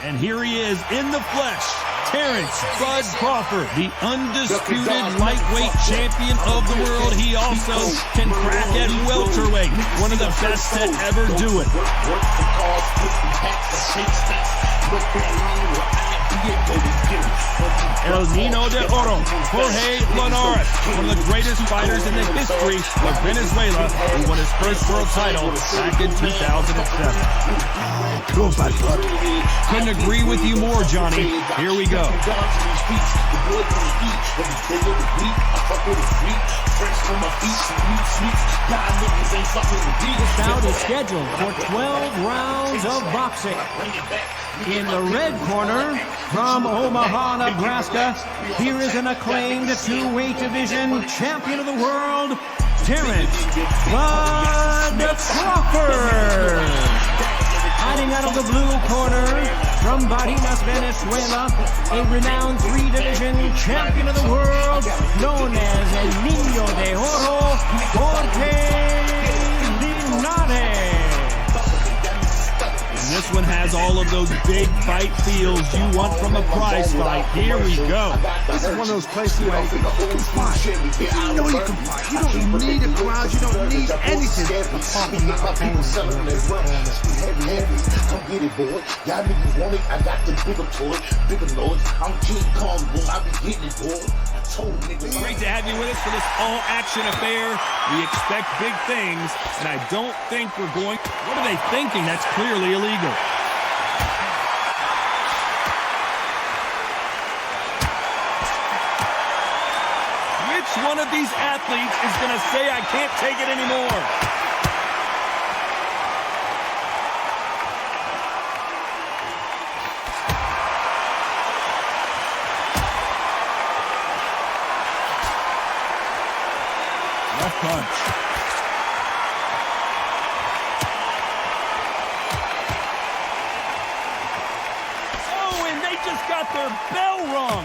And here he is in the flesh, Terrence Bud Crawford, the undisputed lightweight champion of the world. He also can crack at welterweight, one of the best to ever do it. El Nino de Oro, Jorge Linares, one of the greatest fighters in the history of Venezuela, who won his first world title back in 2007. Couldn't agree with you more, Johnny. Here we go. This bout is scheduled for 12 rounds of boxing. In the red corner, from Omaha, Nebraska, here is an acclaimed two-weight division champion of the world, Terrence Bud Crawford. Hiding out of the blue corner, from Barinas, Venezuela, a renowned three-division champion of the world, known as El Niño de Oro, Jorge Linares. And this one has all of those big fight feels you want from a prize fight. Here we go. This is one of those places where you can fight. You know you can fight. You don't need a crowd. You don't need anything apart from that opponent. Come get it, boy. Y'all niggas want it. I got the bigger toy, bigger noise. I'm King Kong, boy. I be getting it, boy. I told niggas. Great to have you with us for this all-action affair. We expect big things, and I don't think we're going. What are they thinking? That's clearly illegal. Which one of these athletes is going to say I can't take it anymore? Left punch. Oh, and they just got their bell rung.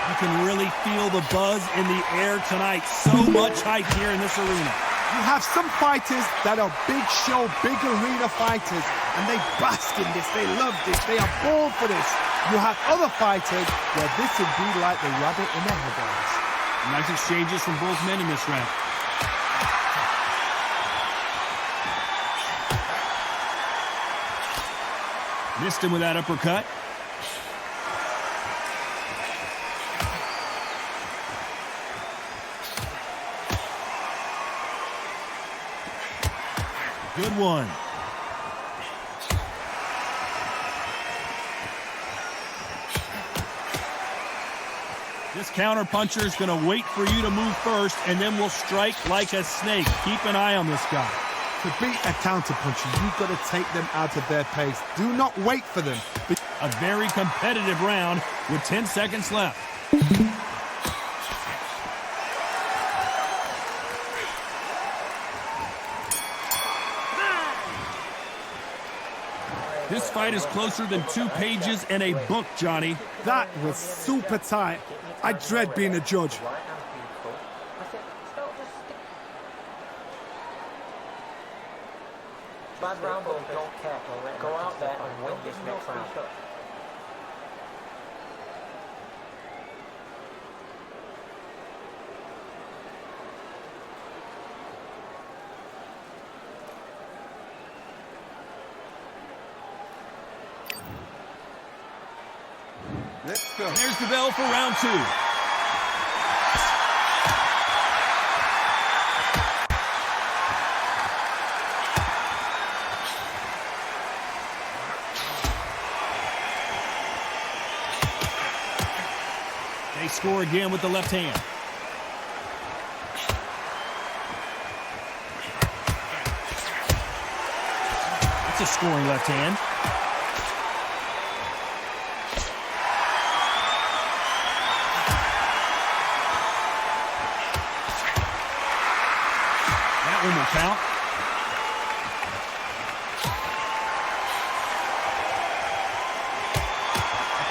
You can really feel the buzz in the air tonight. So much hype here in this arena. You have some fighters that are big show, big arena fighters, and they bask in this, they love this, they are born for this. You have other fighters where this would be like the rabbit in the headlights. Nice exchanges from both men in this round. Missed him with that uppercut. Good one. This counter puncher is going to wait for you to move first, and then will strike like a snake. Keep an eye on this guy. To beat a counter puncher, you've got to take them out of their pace. Do not wait for them. A very competitive round with 10 seconds left. This fight is closer than 2 pages in a book, Johnny. That was super tight. I dread being a judge. Last round, but don't cap. Go out there and win this next round. Let's go. There's the bell for round 2. They score again with the left hand. That's a scoring left hand. That one will count.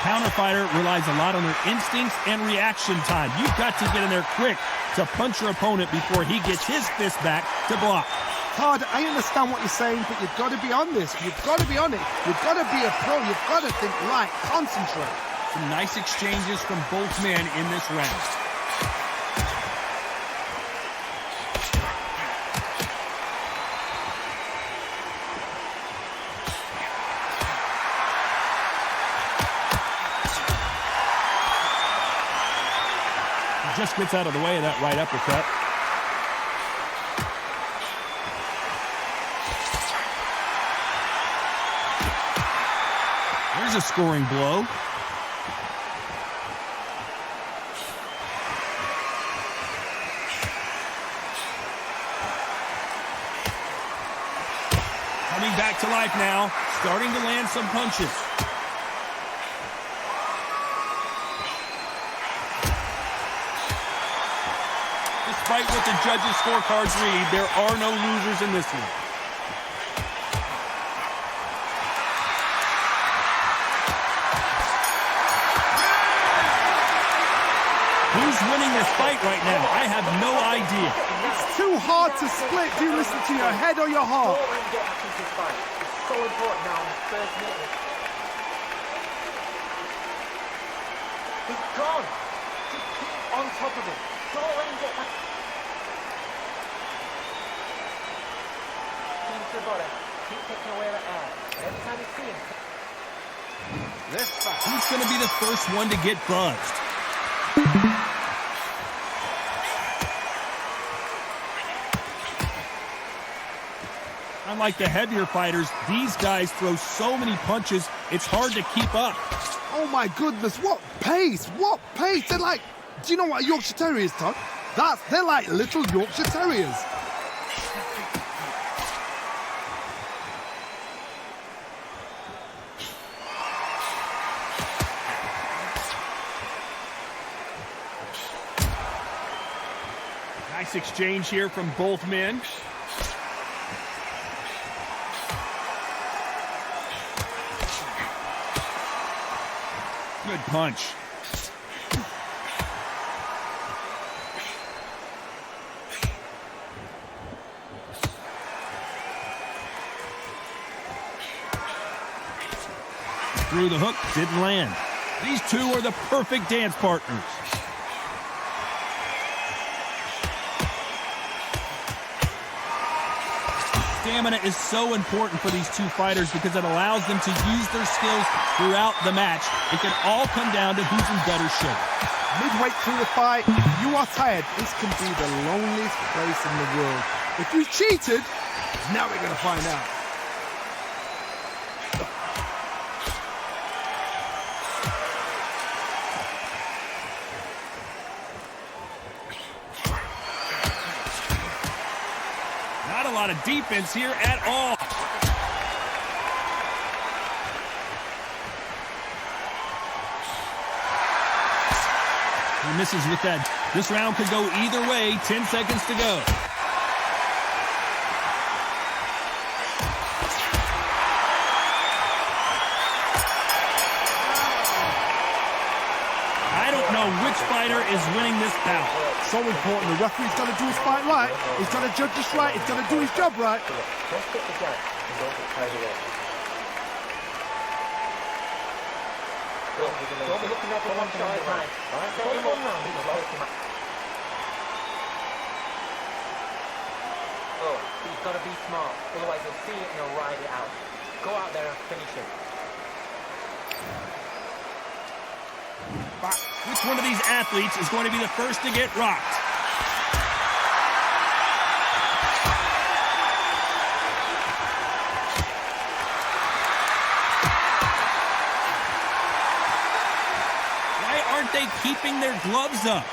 counter fighter relies a lot on their instincts and reaction time. You've got to get in there quick to punch your opponent before he gets his fist back to block. Todd, I understand what you're saying, but you've got to be on this. You've got to be on it. You've got to be a pro. You've got to think right. Concentrate. Some nice exchanges from both men in this round. He just gets out of the way of that right uppercut. There's a scoring blow. Coming back to life now, starting to land some punches. Despite what the judges' scorecards read, there are no losers in this one. Who's winning this fight right now? I have no idea. It's too hard to split. Do you listen to your head or your heart? It's so important now in the first minute. He's gone. Just keep on top of it. Don't let him get back. Keep the body. Keep taking away the air. Every time you see him. Who's going to be the first one to get buzzed? Unlike the heavier fighters, these guys throw so many punches, it's hard to keep up. Oh my goodness, what pace, what pace. They're like, do you know what a Yorkshire Terrier is, Todd? They're like little Yorkshire Terriers. Nice exchange here from both men. Good punch. Threw the hook, didn't land. These two are the perfect dance partners. Stamina is so important for these two fighters because it allows them to use their skills throughout the match. It can all come down to who's in better shape. Midway through the fight, you are tired. This can be the loneliest place in the world. If you cheated, now we're going to find out. Not a lot of defense here at all. He misses with that. This round could go either way. 10 seconds to go. I don't know which fighter is winning this bout. So important. The referee's got to do his fight right. He's got to judge this right. He's got to do his job right. Just get the gap and don't get carried away. Don't be looking at the one shot at a time. Take him one round. Oh, he's got to be smart. Otherwise he'll see it and he'll ride it out. Go out there and finish him. Which one of these athletes is going to be the first to get rocked? Why aren't they keeping their gloves up?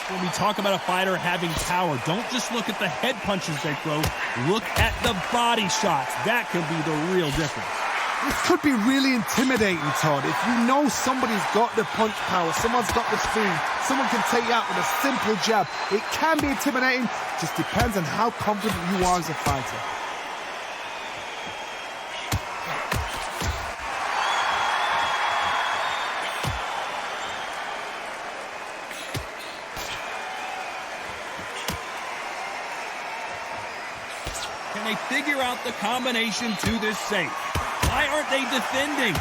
When we talk about a fighter having power, don't just look at the head punches they throw. Look at the body shots. That could be the real difference. This could be really intimidating, Todd. If you know somebody's got the punch power, someone's got the speed, someone can take you out with a simple jab, it can be intimidating. Just depends on how confident you are as a fighter. Can they figure out the combination to this safe? Why aren't they defending?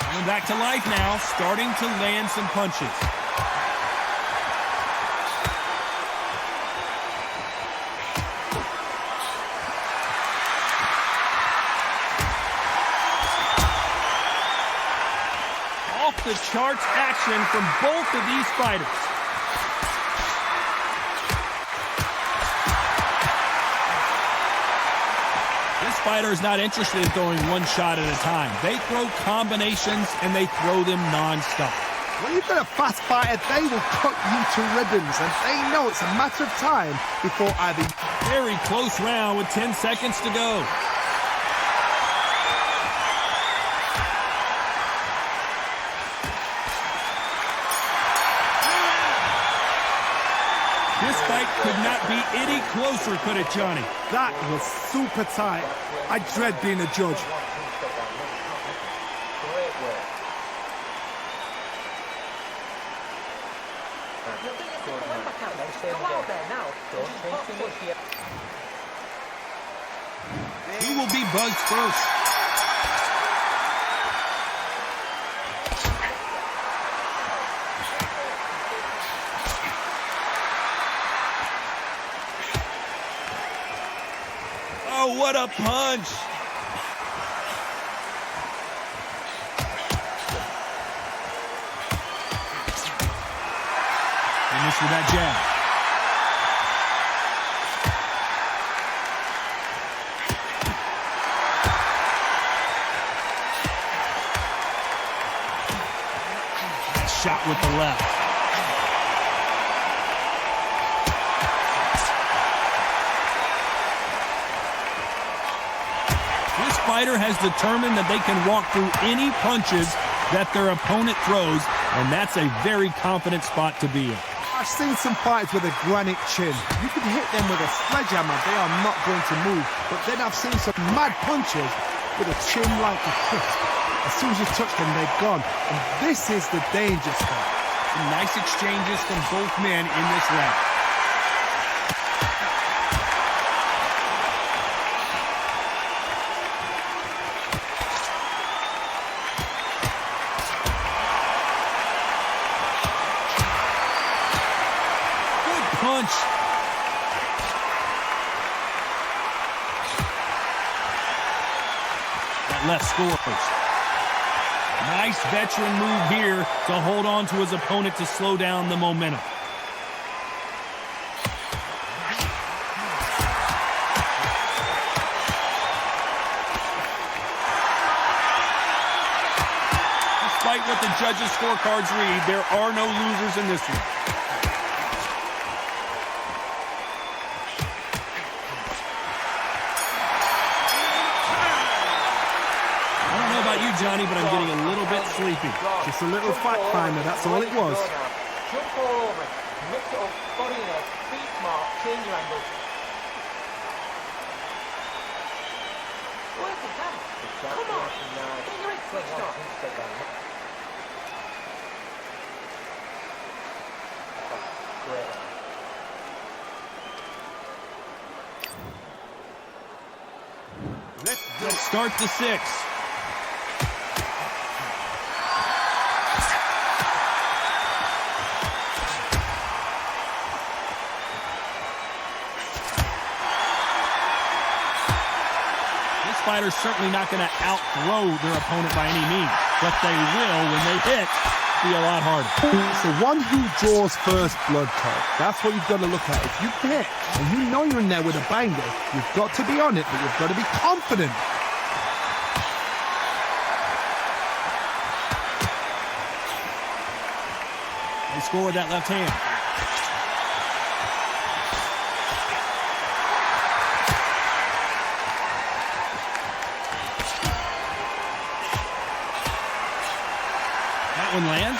Coming back to life now, starting to land some punches. Off the charts action from both of these fighters. This fighter is not interested in throwing one shot at a time. They throw combinations and they throw them non-stop. When you've got a fast fighter, they will cut you to ribbons, and they know it's a matter of time before either... Very close round with 10 seconds to go. This fight could not be any closer, could it, Johnny? That was super tight. I dread being a judge. Great work. Back out there, go out there now. Don't change too much here. Who will be buzzed first? Oh, what a punch! He missed with that jab. Shot with the left. This fighter has determined that they can walk through any punches that their opponent throws, and that's a very confident spot to be in. I've seen some fighters with a granite chin. You can hit them with a sledgehammer, they are not going to move. But then I've seen some mad punches with a chin like a fist. As soon as you touch them, they're gone. And this is the danger spot. Some nice exchanges from both men in this round. Good punch. That left scores. Nice veteran move here to hold on to his opponent to slow down the momentum. Despite what the judges' scorecards read, there are no losers in this one. Johnny, but I'm getting a little bit sleepy. Just a little fact finder, that's all it was. Jump all over it. Mix it up, body in it, be smart, change your angle. Work it down. Come on, get your head switched on. Great. Let's start the sixth. Fighters certainly not going to outthrow their opponent by any means, but they will, when they hit, be a lot harder. It's the one who draws first blood, Todd. That's what you've got to look at. If you hit and you know you're in there with a banger, you've got to be on it, but you've got to be confident. They score with that left hand. That one lands.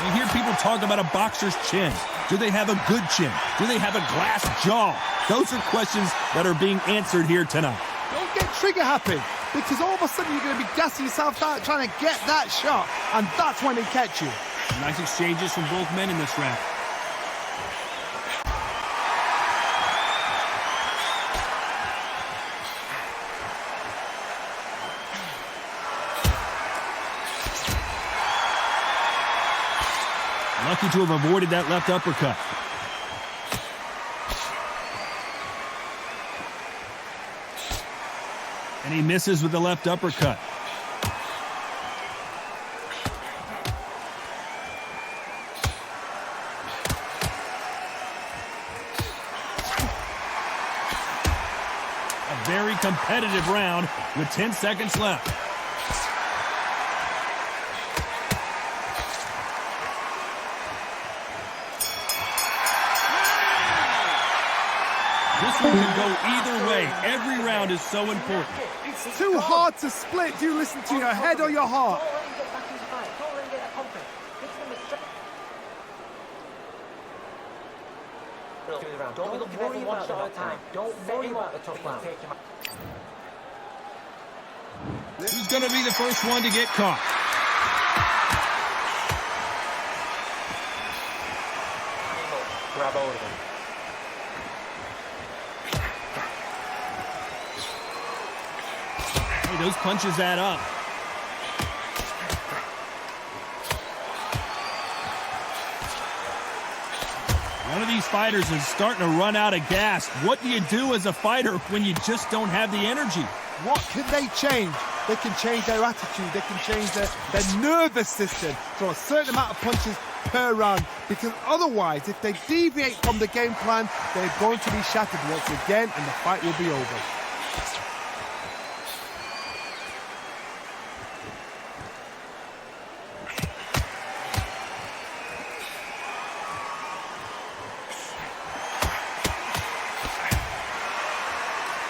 You hear people talk about a boxer's chin. Do they have a good chin? Do they have a glass jaw? Those are questions that are being answered here tonight. Don't get trigger happy, because all of a sudden you're going to be gassing yourself out trying to get that shot, and that's when they catch you. Nice exchanges from both men in this round. Lucky to have avoided that left uppercut. And he misses with the left uppercut. A very competitive round with 10 seconds left. This one can go either way. Every round is so important. It's too hard to split. Do you listen to your head or your heart? Don't be looking for one shot at a time. Don't worry about the tough round. Who's going to be the first one to get caught? Grab hold of him. Hey, those punches add up. One of these fighters is starting to run out of gas. What do you do as a fighter when you just don't have the energy? What can they change? They can change their attitude. They can change their nervous system. Throw a certain amount of punches per round. Because otherwise, if they deviate from the game plan, they're going to be shattered once again and the fight will be over.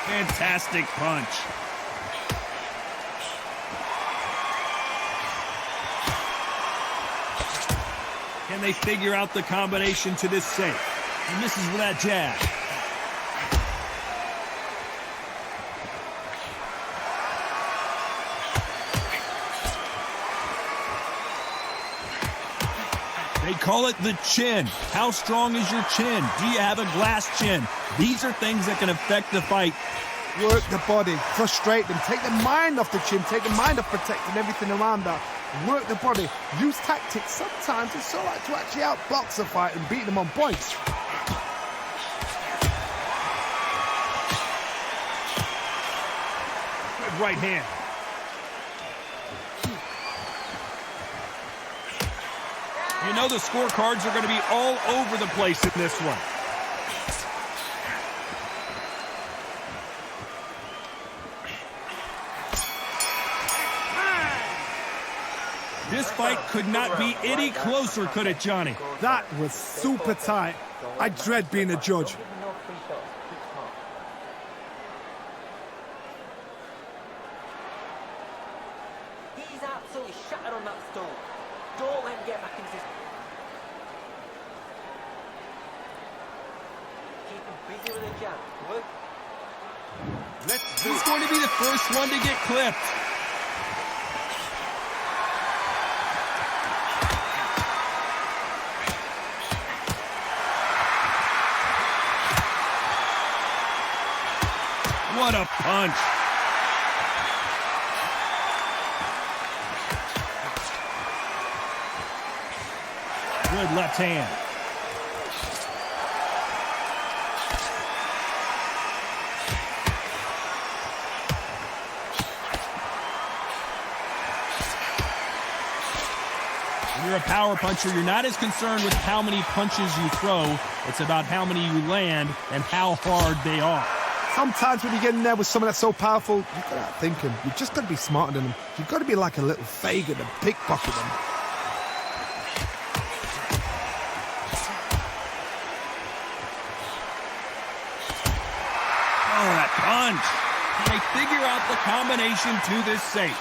Fantastic punch. Can they figure out the combination to this safe? He misses with that jab. They call it the chin. How strong is your chin? Do you have a glass chin? These are things that can affect the fight. Work the body, frustrate them, take the mind off the chin, take the mind off protecting everything around that. Work the body, use tactics. Sometimes it's so like to actually outbox a fight and beat them on points. Good right hand. You know the scorecards are going to be all over the place in this one. This fight could not be any closer, could it, Johnny? That was super tight. I dread being a judge. He's absolutely shattered on that stool. Don't let him get back into this. Keep him busy with a jab. Work. He's going to be the first one to get clipped. What a punch. Good left hand. When you're a power puncher, you're not as concerned with how many punches you throw. It's about how many you land and how hard they are. Sometimes when you get in there with someone that's so powerful, you've got to outthink them. You've just got to be smarter than them. You've got to be like a little Fagin and pickpocket them. Oh, that punch. They figure out the combination to this safe.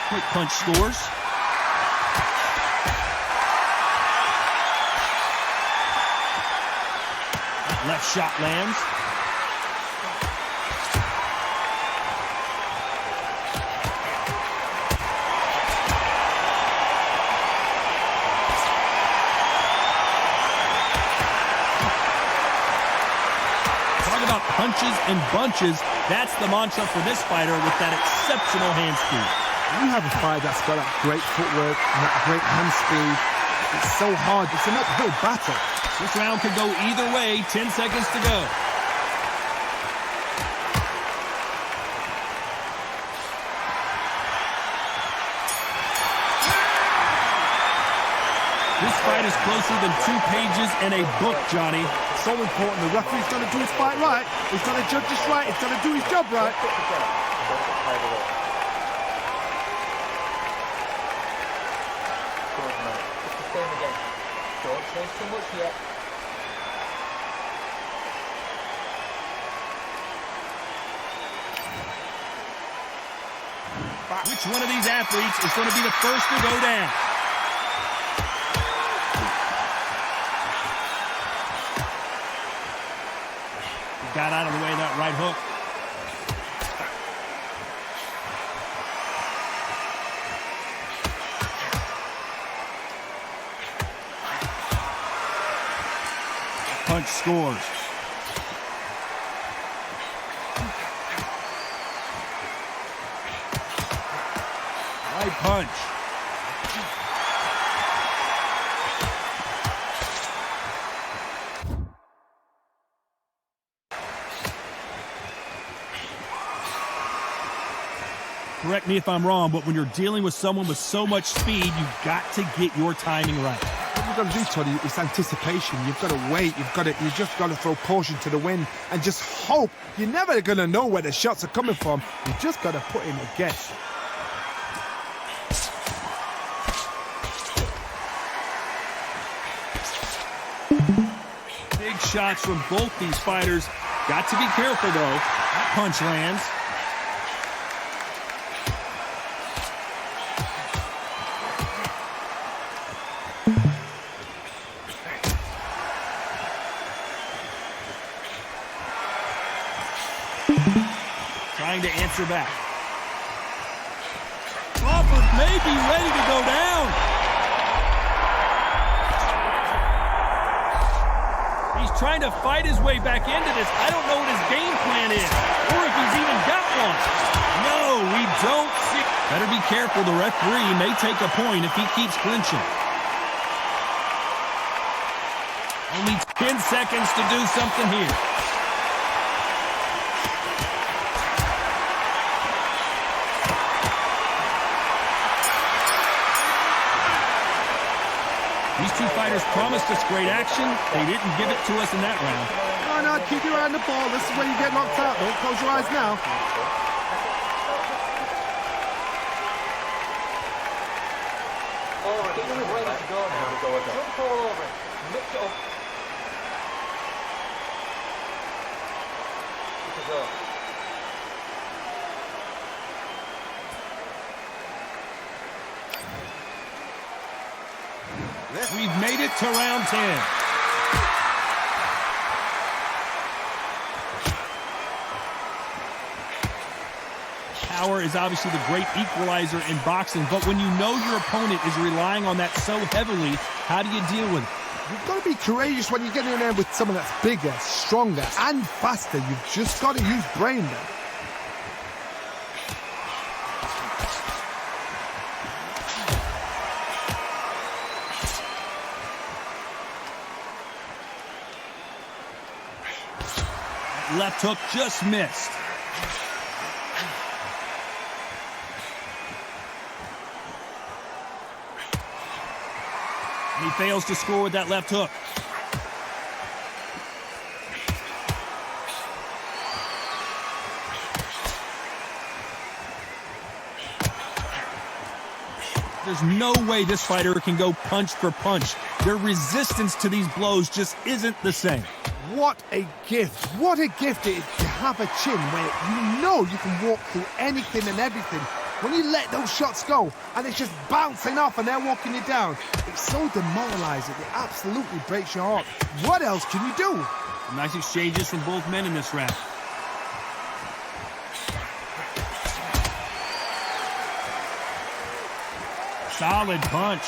Quick punch scores. Left shot lands. Talk about punches and bunches. That's the mantra for this fighter with that exceptional hand speed. You have a fighter that's got that great footwork and that great hand speed. It's so hard. It's an uphill battle. This round could go either way. 10 seconds to go. This fight is closer than 2 pages in a book, Johnny. So important. The referee's got to do his fight right. He's got to judge this right. He's got to do his job right. Don't change too much yet. Which one of these athletes is going to be the first to go down? Got out of the way of that right hook. Punch scores. Right punch. Correct me if I'm wrong, but when you're dealing with someone with so much speed, you've got to get your timing right. What you've got to do, Tony, is anticipation. You've got to wait. You just got to throw caution to the wind and just hope. You're never going to know where the shots are coming from. You just got to put in a guess. Big shots from both these fighters. Got to be careful, though. That punch lands. Trying to answer back. Crawford may be ready to go down. He's trying to fight his way back into this. I don't know what his game plan is, or if he's even got one. No, we don't see. Better be careful. The referee may take a point if he keeps clinching. Only 10 seconds to do something here. These two fighters promised us great action. They didn't give it to us in that round. No, keep your eye on the ball. This is where you get knocked out. Don't close your eyes now. All right, get him ready to go now. Jump all over it. Mix it up. We've made it to round 10. Power is obviously the great equalizer in boxing, but when you know your opponent is relying on that so heavily, how do you deal with it? You've got to be courageous when you get in there with someone that's bigger, stronger, and faster. You've just got to use brain there. Left hook just missed. And he fails to score with that left hook. There's no way this fighter can go punch for punch. Their resistance to these blows just isn't the same. What a gift. What a gift it is to have a chin where you know you can walk through anything and everything. When you let those shots go and it's just bouncing off and they're walking you down, it's so demoralizing. It absolutely breaks your heart. What else can you do? Nice exchanges from both men in this round. Solid punch.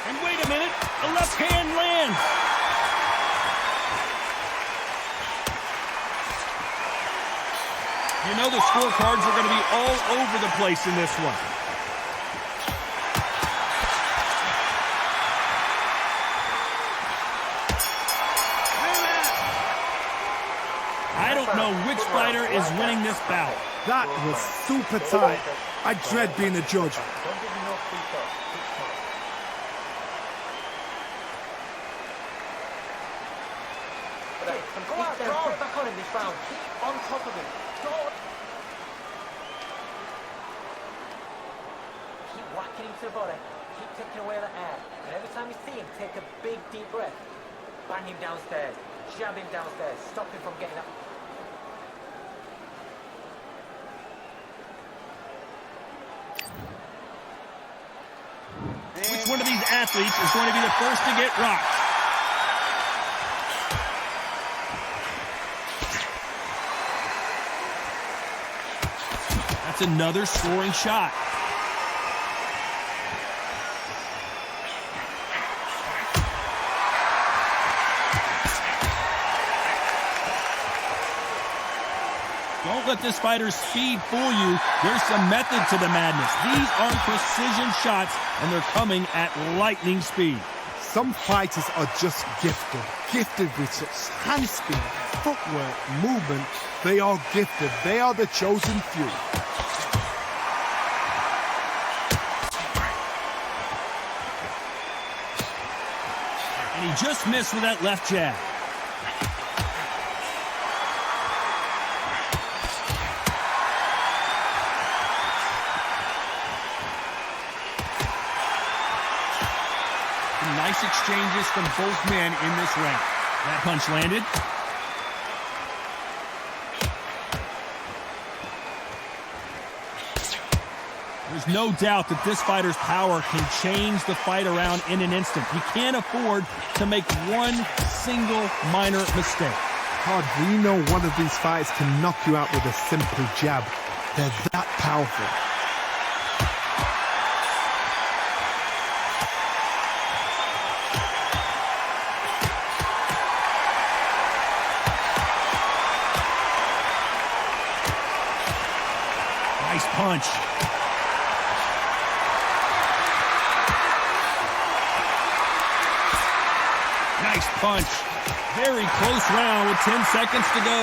And wait a minute, a left hand lands. You know the scorecards are going to be all over the place in this one. I don't know which fighter is winning this bout. That was super tight. I dread being a judge. Go out there, put back on in this round. Keep on top of it. Don't. Keep whacking him to the body. Keep taking away the air. And every time you see him, take a big deep breath. Bang him downstairs. Jab him downstairs. Stop him from getting up. Which one of these athletes is going to be the first to get rocked? That's another scoring shot. Don't let this fighter's speed fool you. There's some method to the madness. These are precision shots, and they're coming at lightning speed. Some fighters are just gifted. Gifted with such hand speed, footwork, movement. They are gifted. They are the chosen few. And he just missed with that left jab. Nice exchanges from both men in this round. That punch landed. There's no doubt that this fighter's power can change the fight around in an instant. He can't afford to make one single minor mistake. Todd, we know one of these fighters can knock you out with a simple jab. They're that powerful. Nice punch. Nice punch. Very close round with 10 seconds to go.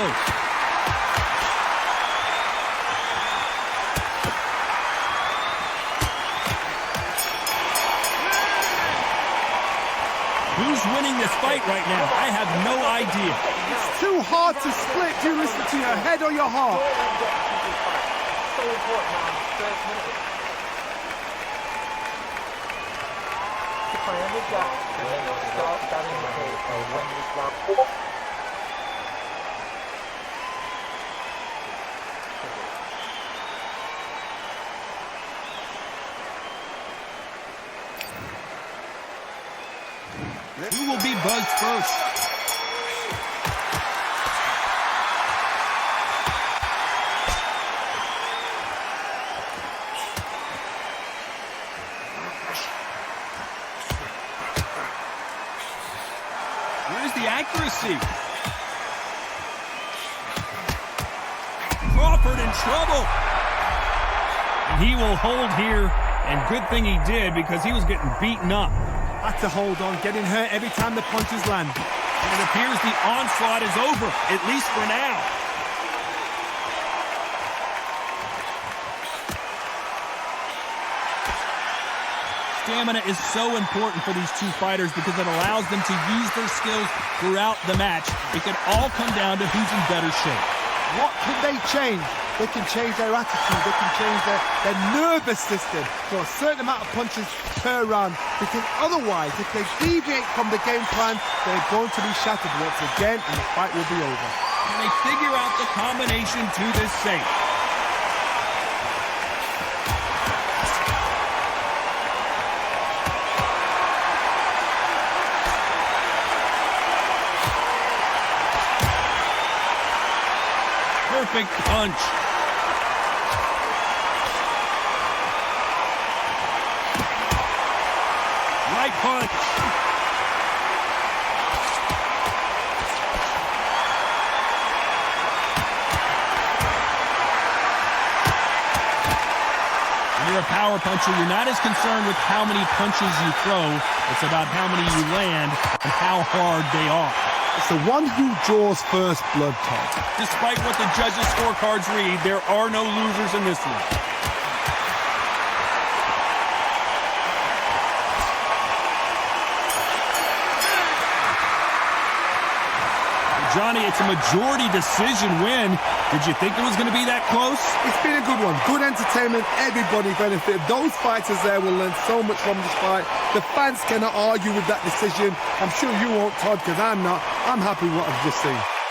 Who's winning this fight right now? I have no idea. It's too hard to split. Do you listen to your head or your heart? So important now in the first minute. Find the gap and then start standing the pace and win this round. Who will be buzzed first? Where's the accuracy? Crawford in trouble. And he will hold here, and good thing he did because he was getting beaten up. Had to hold on, getting hurt every time the punches land. And it appears the onslaught is over, at least for now. stamina is so important for these two fighters because it allows them to use their skills throughout the match. It can all come down to who's in better shape. What can they change? They can change their attitude, they can change their nervous system for a certain amount of punches per round, because otherwise, if they deviate from the game plan, they're going to be shattered once again and the fight will be over. Can they figure out the combination to this safe? Perfect punch. Right punch. When you're a power puncher, you're not as concerned with how many punches you throw. It's about how many you land and how hard they are. It's the one who draws first blood, Todd. Despite what the judges' scorecards read, there are no losers in this one. Johnny, it's a majority decision win. Did you think it was going to be that close? It's been a good one. Good entertainment. Everybody benefited. Those fighters there will learn so much from this fight. The fans cannot argue with that decision. I'm sure you won't, Todd, because I'm not. I'm happy with what I've just seen.